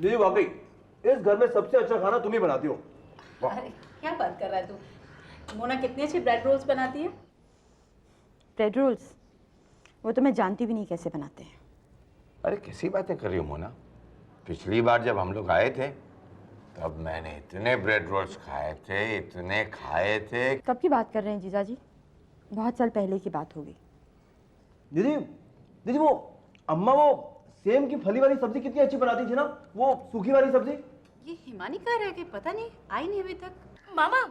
दीदी वाकई इस घर में सबसे अच्छा खाना तुम ही बनाती हो। अरे क्या बात कर रहा है तू? मोना कितनी अच्छी ब्रेड रोल्स बनाती है। Bread rolls? वो तो मैं जानती भी नहीं कैसे बनाते हैं। अरे कैसी बातें कर रही हो मोना? पिछली बार जब हम लोग आए थे तब मैंने इतने ब्रेड रोल्स खाए थे, इतने खाए थे। कब की बात कर रहे हैं जीजा जी? बहुत साल पहले की बात होगी। दीदी दीदी वो अम्मा वो सेम की फली वाली सब्जी कितनी अच्छी बनाती थी ना, वो सूखी वाली सब्जी। ये हिमानी कहाँ रह गई? पता नहीं, आई नहीं अभी तक। मामा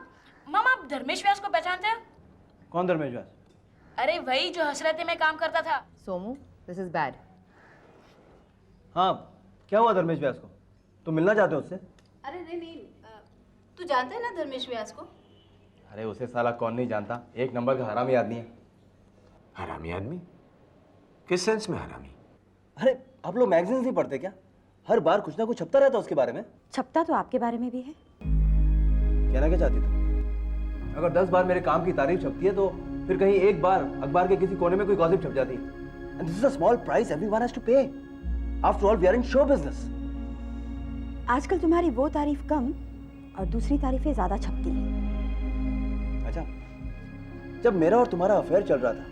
मामा आप धर्मेश व्यास को पहचानते हैं? कौन धर्मेश व्यास? अरे वही जो हसरते में काम करता था। Somu, this is bad. हाँ क्या हुआ धर्मेश व्यास को? तुम मिलना चाहते हो उससे? अरे नहीं, तू जानता है ना धर्मेश व्यास को? अरे उसे साला कौन नहीं जानता, एक नंबर का हरामी आदमी है। हरामी आदमी? किस सेंस में हरामी? अरे आप लोग मैगजीन्स नहीं पढ़ते क्या? हर बार कुछ ना कुछ छपता रहता है उसके बारे में। छपता तो आपके बारे में भी है। कहना क्या चाहती तुम? अगर 10 बार मेरे काम की तारीफ छपती है तो फिर कहीं एक बार अखबार के किसी कोने में कोई गॉसिप छप जाती है। And this is a small price everyone has to pay. After all, we are in show business. आजकल तुम्हारी वो तारीफ कम और दूसरी तारीफें ज्यादा छपती हैं। अच्छा, जब मेरा और तुम्हारा अफेयर चल रहा था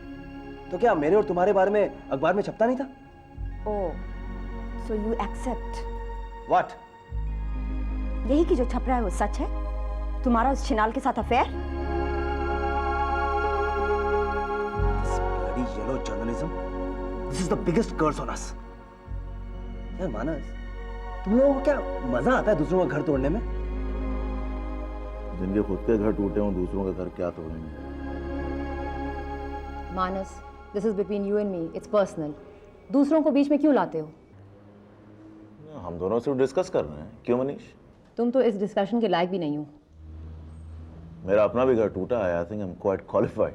तो क्या मेरे और तुम्हारे बारे में अखबार में छपता नहीं था? ओह, so you accept? What? यही कि जो छप रहा है वो सच है? तुम्हारा उस छिनाल के साथ affair? This bloody yellow journalism. This is the biggest curse on us. यार मानस, तुम लोगों को क्या मजा आता है दूसरों का घर तोड़ने में? जिनके खुद के घर टूटे हों दूसरों का घर क्या तोड़ेंगे? Manas, this is between you and me, it's personal. दूसरों को बीच में क्यों लाते हो? हम दोनों सिर्फ डिस्कस कर रहे हैं। क्यों मनीष? तुम तो इस डिस्कशन के लायक भी नहीं हो। मेरा अपना भी घर टूटा है। I think I am quite qualified.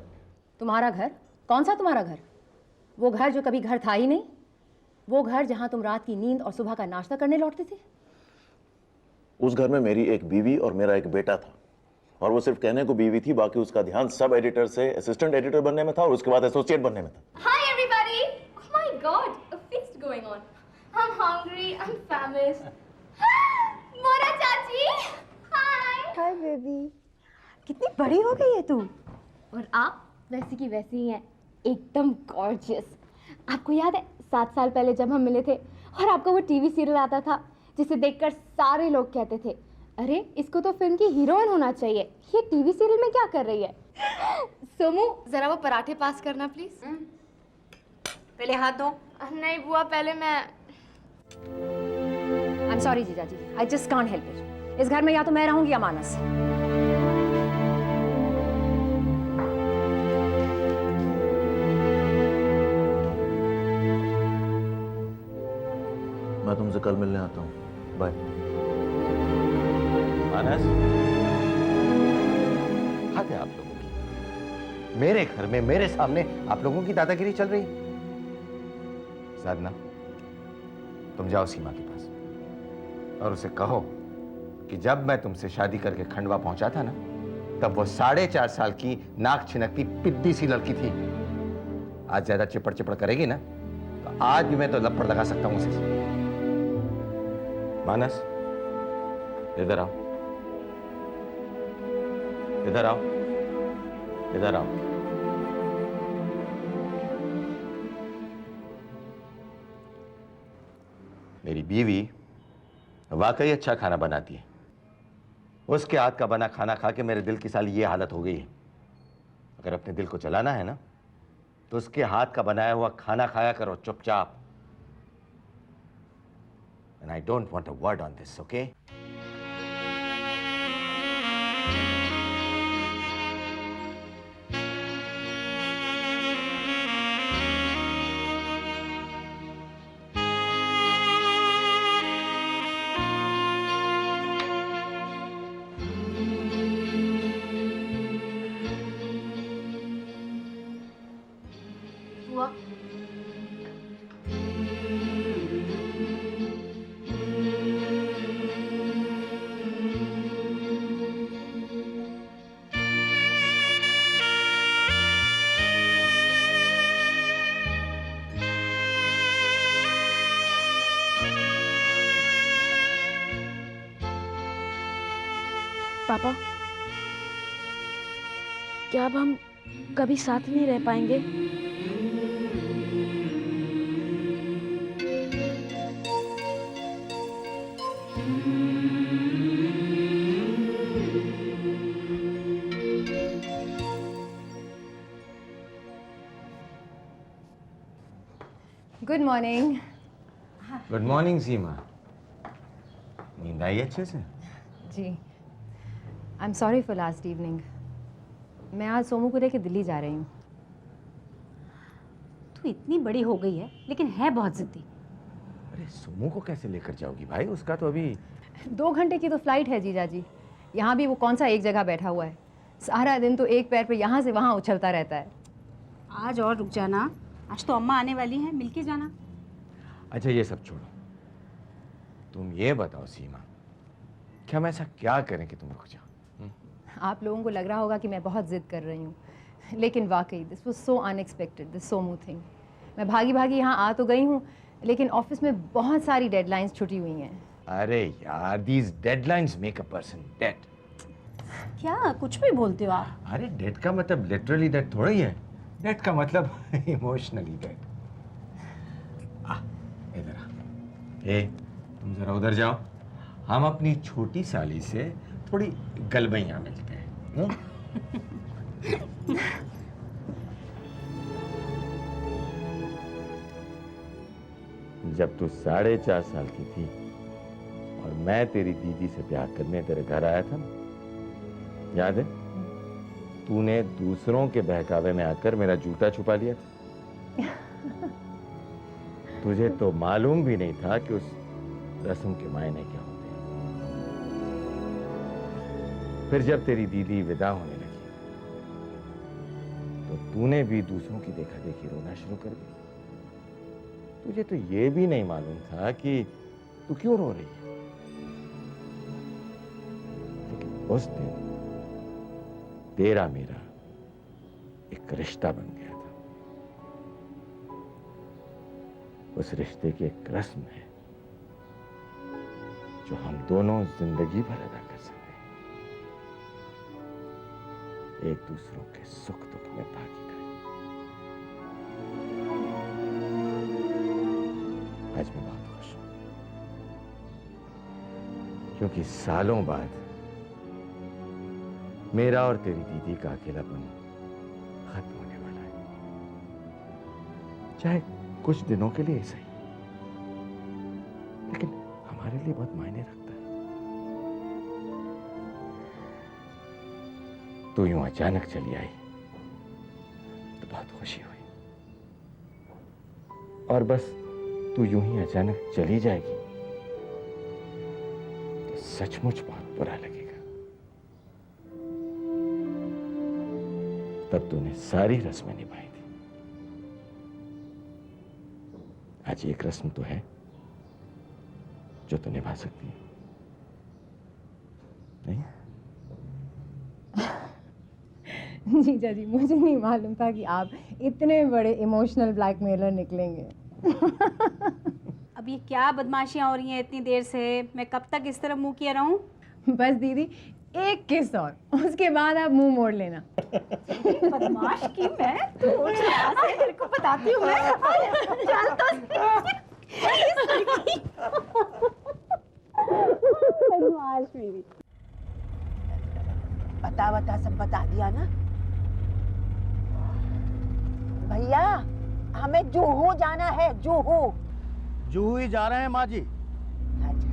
तुम्हारा घर? कौन सा तुम्हारा घर? वो घर जो कभी घर था ही नहीं? वो घर जहां तुम रात की नींद और सुबह का नाश्ता करने लौटते थे? उस घर में मेरी एक बीवी और मेरा एक बेटा था, और वो सिर्फ कहने को बीवी थी, बाकी उसका ध्यान सब एडिटर से असिस्टेंट एडिटर बनने में था और उसके बाद एसोसिएट बनने में था। Hi everybody! Oh my god, a feast going on. I'm hungry, I'm famished. मोरा चाची! Hi! हाय बेबी, कितनी बड़ी हो गई है तू। और आप वैसी की वैसी ही हैं, एकदम गॉर्जियस। आपको याद है 7 साल पहले जब हम मिले थे और आपका वो टीवी सीरियल आता था जिसे देखकर सारे लोग कहते थे, अरे इसको तो फिल्म की हीरोइन होना चाहिए, ये टीवी सीरियल में क्या कर रही है? सोमू जरा वो पराठे पास करना प्लीज। पहले हाथ दो। नहीं बुआ, पहले मैं। आई एम सॉरी जीजा जी, I just can't help it. इस घर में या तो मैं रहूंगी या मानस। मैं तुमसे कल मिलने आता हूँ। बाय। मानस, हद है आप लोगों की। मेरे घर में मेरे सामने आप लोगों की दादागिरी चल रही है। साधना, तुम जाओ सीमा के पास और उसे कहो कि जब मैं तुमसे शादी करके खंडवा पहुंचा था ना, तब वो 4.5 साल की नाक छिनकती पिद्दी सी लड़की थी। आज ज्यादा चिपड़ चिपड़ करेगी ना तो आज भी मैं तो लपड़ लगा सकता हूं उसे। मानस, इधर आओ, इधर आओ, इधर आओ। मेरी बीवी वाकई अच्छा खाना बनाती है। उसके हाथ का बना खाना खा के मेरे दिल की साली ये हालत हो गई है। अगर अपने दिल को चलाना है ना तो उसके हाथ का बनाया हुआ खाना खाया करो चुपचाप। And I don't want a word on this, okay? बुआ पापा, क्या अब हम कभी साथ नहीं रह पाएंगे? Good morning. Good morning Seema. नींद आई अच्छे से? जी, I am sorry for last evening. मैं आज सोमू को लेकर दिल्ली जा रही हूँ। तू इतनी बड़ी हो गई है लेकिन है बहुत जिद्दी। अरे सोमू को कैसे लेकर जाओगी भाई? उसका तो अभी 2 घंटे की तो फ्लाइट है जीजा जी। यहाँ भी वो कौन सा एक जगह बैठा हुआ है, सारा दिन तो एक पैर पे यहाँ से वहाँ उछलता रहता है। आज और रुक जाना, आज तो अम्मा आने वाली हैं, मिलके जाना। अच्छा ये सब छोड़ो, तुम ये बताओ सीमा, क्या हम ऐसा क्या करें कि तुम रुक जाओ? आप लोगों को लग रहा होगा कि मैं बहुत ज़िद कर रही हूँ, लेकिन वाकई this was so unexpected, this Somu thing. मैं भागी भागी यहाँ आ तो गई हूँ, लेकिन ऑफिस में बहुत सारी डेडलाइंस छुटी हुई हैं। अरे यार, these deadlines make a person dead. क्या कुछ भी बोलते हो आप? अरे डेड का मतलब लिटरली डेड थोड़ा ही है, डेड का मतलब इमोशनली डेड। इधर आ। ए, तुम जरा उधर जाओ, हम अपनी छोटी साली से थोड़ी गलबैयां मिलते हैं। जब तू 4.5 साल की थी और मैं तेरी दीदी से ब्याह करने तेरे घर आया था ना, याद है? तूने दूसरों के बहकावे में आकर मेरा जूता छुपा लिया था। तुझे तो मालूम भी नहीं था कि उस रस्म के मायने क्या होते हैं। फिर जब तेरी दीदी विदा होने लगी तो तूने भी दूसरों की देखा देखी रोना शुरू कर दी। तुझे तो ये भी नहीं मालूम था कि तू क्यों रो रही है। लेकिन उस दिन तेरा मेरा एक रिश्ता बन गया था। उस रिश्ते की एक रस्म है जो हम दोनों जिंदगी भर अदा कर सकते हैं। एक दूसरों के सुख दुख में भागीदारी। आज मैं बहुत खुश हूं, क्योंकि सालों बाद मेरा और तेरी दीदी का अकेलापन खत्म होने वाला है, चाहे कुछ दिनों के लिए सही, लेकिन हमारे लिए बहुत मायने रखता है। तू यूं अचानक चली आई तो बहुत खुशी हुई, और बस तू यूं ही अचानक चली जाएगी तो सचमुच बहुत बुरा लगेगा। तब तूने सारी रस्में निभाई थी, आज एक रस्म तो है जो तू निभा सकती है, नहीं? जीजा जी, मुझे नहीं मालूम था कि आप इतने बड़े इमोशनल ब्लैकमेलर निकलेंगे। अब ये क्या बदमाशियां हो रही हैं इतनी देर से? मैं कब तक इस तरह मुंह किया रहूं? बस दीदी, एक किस और उसके बाद आप मुंह मोड़ लेना। बदमाश की मैं, तू उठ यहाँ से, तेरे को बताती हूँ मैं। चल तो बदमाश मेरी। बता सब बता दिया ना भैया? हमें जुहू जाना है, जुहू। जुहू ही जा रहे हैं माँ जी। अच्छा,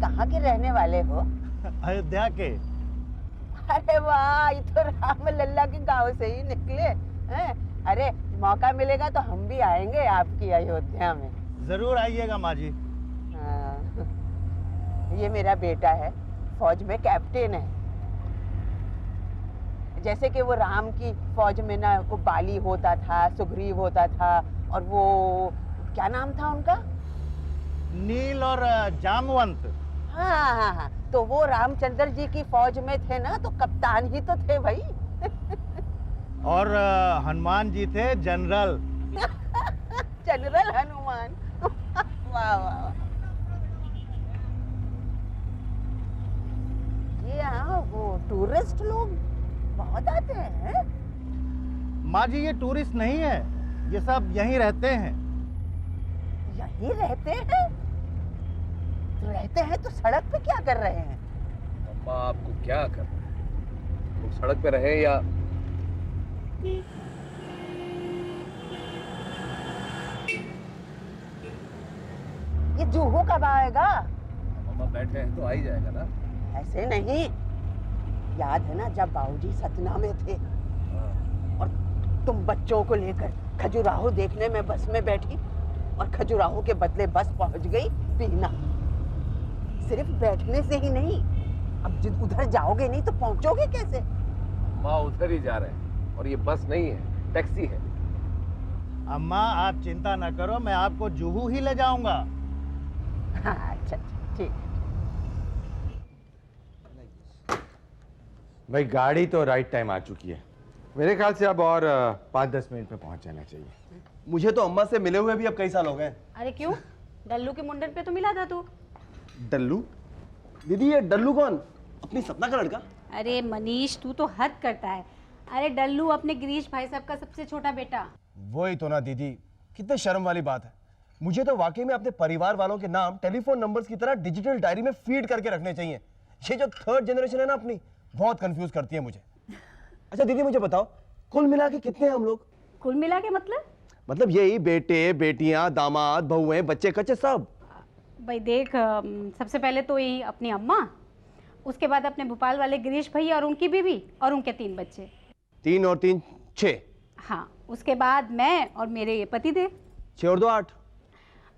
कहाँ के रहने वाले हो? अयोध्या के। अरे वाह, ये तो राम लल्ला के गांव से ही निकले हैं। अरे मौका मिलेगा तो हम भी आएंगे आपकी अयोध्या में। जरूर आइएगा माँ जी। हाँ, ये मेरा बेटा है, फौज में कैप्टन है। जैसे कि वो राम की फौज में ना वो बाली होता था, सुग्रीव होता था, और वो क्या नाम था उनका? नील और जामवंत। हाँ, तो वो रामचंद्र जी की फौज में थे ना, तो कप्तान ही तो थे भाई। और हनुमान जी थे जनरल। जनरल हनुमान। वाह वाह। टूरिस्ट लोग बहुत आते हैं। माँ जी ये टूरिस्ट नहीं है, ये सब यहीं रहते हैं। यहीं रहते हैं? तो रहते हैं तो सड़क पे क्या कर रहे हैं? अम्मा आपको क्या करना है? लोग सड़क पे रहे या ये जूहू कब आएगा? अम्मा बैठे हैं तो आ ही जाएगा ना। ऐसे नहीं, याद है ना जब बाबूजी सतना में थे और तुम बच्चों को लेकर खजुराहो देखने में बस में बैठी और खजुराहो के बदले बस पहुंच गई बीना। सिर्फ बैठने से ही नहीं, अब जिद उधर जाओगे नहीं तो पहुंचोगे कैसे? माँ उधर ही जा रहे हैं और ये बस नहीं है, टैक्सी है। अम्मा आप चिंता न करो, मैं आपको जुहू ही ले जाऊंगा। हाँ, अच्छा ठीक। भाई गाड़ी तो राइट टाइम आ चुकी है, मेरे ख्याल से अब और 5-10 मिनट में पहुंच जाना चाहिए। मुझे तो अम्मा से मिले हुए भी अब कई साल हो गए। अरे क्यों? डल्लू के मुंडन पे तो मिला था तू। डल्लू? दीदी ये डल्लू कौन? अपनी सपना का लड़का? अरे मनीष, तू तो हद करता है। अरे डल्लू अपने गिरीश भाई साहब का सबसे छोटा बेटा। वही तो ना दीदी, कितने शर्म वाली बात है। मुझे तो वाकई में अपने परिवार वालों के नाम टेलीफोन नंबर्स की तरह डिजिटल डायरी में फीड करके रखने चाहिए। ये जो थर्ड जनरेशन है ना अपनी, बहुत कंफ्यूज करती है मुझे। अच्छा दीदी मुझे बताओ, कुल मिला के कितने हैं हम लोग? कुल मिला के मतलब यही बेटे बेटियां दामाद बहुएं बच्चे कच्चे सब। भाई देख, सबसे पहले तो यही अपनी अम्मा, उसके बाद अपने भोपाल वाले गिरीश भैया और उनकी बीवी और उनके 3 बच्चे। 3 और 3 6। हाँ, उसके बाद मैं और मेरे पति देव। 6 और 2 8।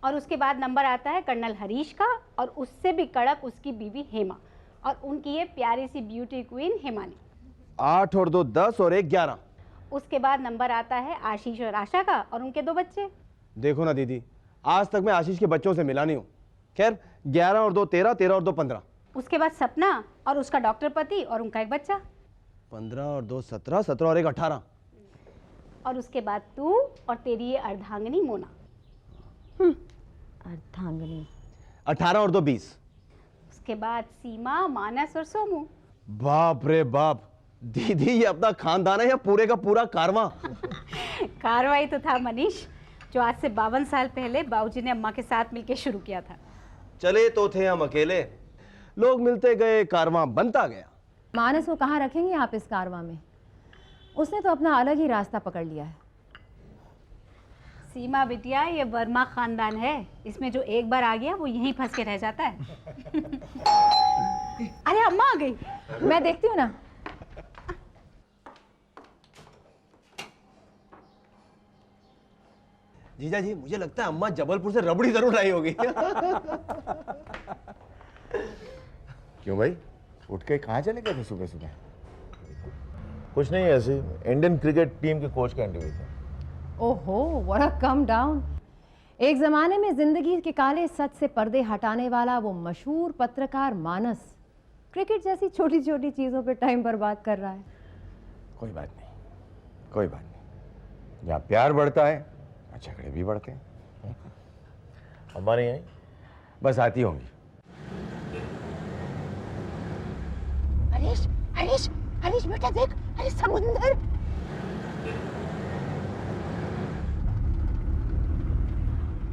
और उसके बाद नंबर आता है कर्नल हरीश का, और उससे भी कड़क उसकी बीवी हेमा, और उनकी ये प्यारी सी ब्यूटी क्वीन हिमानी। 8 और 2 10 और 1 11। उसके बाद नंबर आता है आशीष और आशा का और उनके 2 बच्चे। देखो ना दीदी, आज तक मैं आशीष के बच्चों से मिला नहीं हूँ। खैर 11 और 2 13, 13 और 2 15। उसके बाद सपना और उसका डॉक्टर पति और उनका 1 बच्चा। 15 और 2 17, 17 और 1 18। और उसके बाद तू और तेरी ये अर्धांगिनी मोना। अर्धांगिनी। 18 और 2 20। उसके बाद सीमा, मानस और सोमू। बाप रे बाप, दीदी ये अपना खानदान है या पूरे का पूरा कारवां? कार्रवाई तो था मनीष, जो आज से 52 साल पहले बाबूजी ने अम्मा के साथ मिलकर शुरू किया था। चले तो थे हम अकेले, लोग मिलते गए, कारवां बनता गया। मानस को कहाँ रखेंगे आप इस कारवां में? उसने तो अपना अलग ही रास्ता पकड़ लिया है। सीमा बिटिया, ये वर्मा खानदान है, इसमें जो एक बार आ गया वो यहीं फंस के रह जाता है। अरे अम्मा आ गई। मैं देखती हूँ ना। जीजा जी मुझे लगता है अम्मा जबलपुर से रबड़ी जरूर लाई होगी। क्यों भाई, उठ के कहाँ चले गए थे सुबह सुबह? कुछ नहीं, ऐसे इंडियन क्रिकेट टीम के कोच का इंटरव्यू था। ओहो, व्हाट अ कम डाउन। एक ज़माने में ज़िंदगी के काले सच से पर्दे हटाने वाला वो मशहूर पत्रकार मानस क्रिकेट जैसी छोटी छोटी चीज़ों पे टाइम बर्बाद कर रहा है। कोई बात नहीं, कोई बात नहीं। जहाँ प्यार बढ़ता है झगड़े भी बढ़ते हैं। अम्मा नहीं आई? बस आती होंगी। हरीश हरीश हरीश बेटा देख, अरे समुंदर।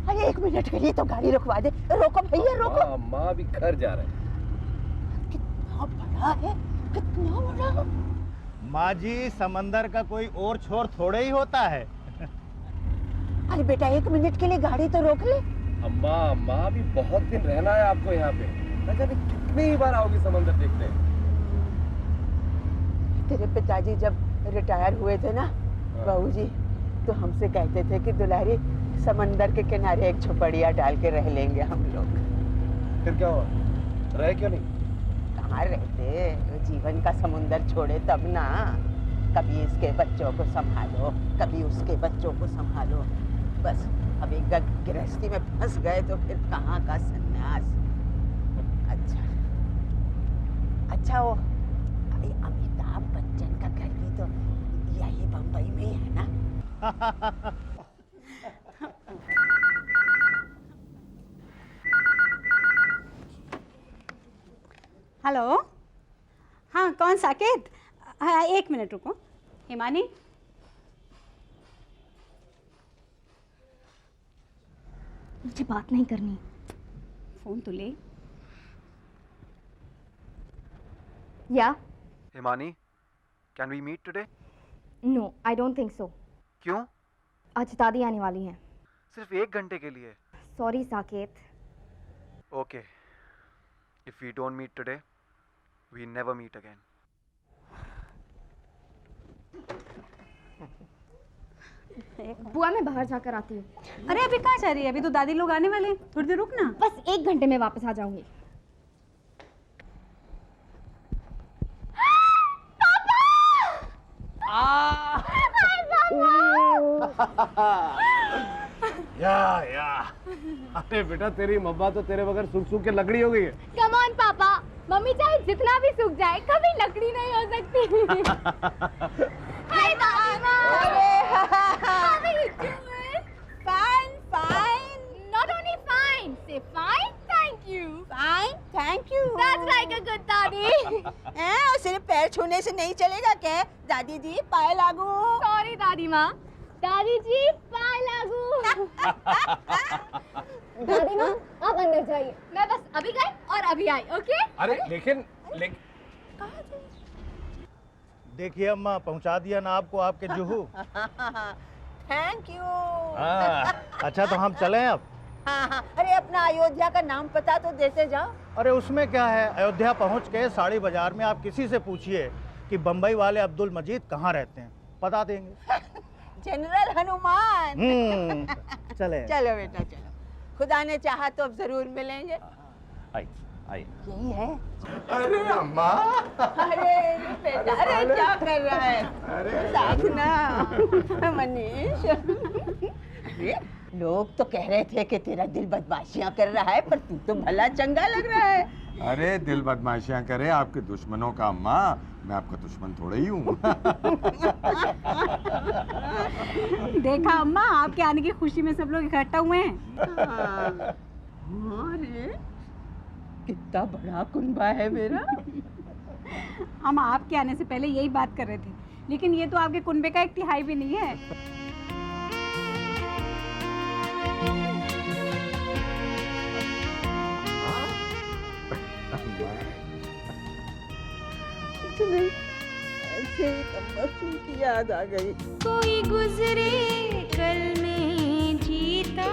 अरे 1 मिनट के लिए तो गाड़ी रुकवा दे। रोको भैया रोको। माँ अभी घर जा रहे हैं। कितना बड़ा है, कितना बड़ा। माँ जी समंदर का कोई और छोर थोड़े ही होता है। अरे बेटा 1 मिनट के लिए गाड़ी तो रोक ले। अम्मा अम्मा अभी बहुत दिन रहना है आपको यहाँ पे। न जाने कितनी ही बार आओगी समंदर देखने। तेरे पिताजी जब रिटायर हुए थे ना बाबूजी, तो हमसे कहते थे कि दुलारी समंदर के किनारे एक झोपड़िया डाल के रह लेंगे हम लोग। फिर क्या हुआ, रहे क्यों नहीं? कहाँ रहते, जीवन का समुंदर छोड़े तब ना। कभी इसके बच्चों को संभालो, कभी उसके बच्चों को संभालो। बस अब एक गृहस्थी में फंस गए तो फिर कहाँ का सन्यास। अच्छा अच्छा, वो अमिताभ बच्चन का घर भी तो यही बम्बई में ही है ना? हेलो, हाँ कौन साकेत? हाँ 1 मिनट रुको। हिमानी मुझे बात नहीं करनी। फोन तो ले। या Himani, can we meet today? No, I don't think so. क्यों? आज दादी आने वाली हैं। सिर्फ 1 घंटे के लिए? Sorry Saket. Okay, if we don't meet today, we never meet again. बुआ मैं बाहर जाकर आती हूँ। अरे अभी कहाँ जा रही है? अभी तो दादी लोग आने वाले हैं, थोड़ी देर रुक ना। बस 1 घंटे में वापस आ जाऊंगी। या अरे बेटा, तेरी मम्मा तो तेरे बगैर सूख सूख के लकड़ी हो गई है। कम ऑन पापा, मम्मी चाहे जितना भी सूख जाए कभी लकड़ी नहीं हो सकती। हाय दादी। How are you doing? Fine, fine. Not only fine, say fine, thank you. Fine, thank you. That's like a good दादी। हैं, और सिर्फ पैर छूने से नहीं चलेगा क्या? दादी जी पाए लागू। सॉरी दादी माँ। दादी जी पाए लागू। दादी माँ आप अंदर जाइए, मैं बस अभी गई और अभी आई। ओके? अरे लेकिन देखिए अम्मा, पहुंचा दिया ना आपको आपके जुहू। Thank you. अच्छा तो हम चलें अब? हाँ, अरे अपना अयोध्या का नाम पता तो देते जाओ। अरे उसमें क्या है, अयोध्या पहुंच के साड़ी बाजार में आप किसी से पूछिए कि बम्बई वाले अब्दुल मजीद कहाँ रहते हैं, बता देंगे। जनरल हनुमान। चले। चलो बेटा चलो, खुदा ने चाहा तो अब जरूर मिलेंगे। आई यही है। अरे अम्मा, अरे बेटा, अरे क्या कर रहा है? साधना, मनीष। अरे लोग तो कह रहे थे कि तेरा दिल बदमाशियां कर रहा है, पर तू तो भला चंगा लग रहा है। अरे दिल बदमाशियां करे आपके दुश्मनों का अम्मा, मैं आपका दुश्मन थोड़ा ही हूँ। देखा अम्मा, आपके आने की खुशी में सब लोग इकट्ठा हुए हैं। अरे कितना बड़ा कुनबा है मेरा। हम आपके आने से पहले यही बात कर रहे थे, लेकिन ये तो आपके कुनबे का 1/3 भी नहीं है। ऐसे की याद आ गई। कोई गुजरे कल में जीता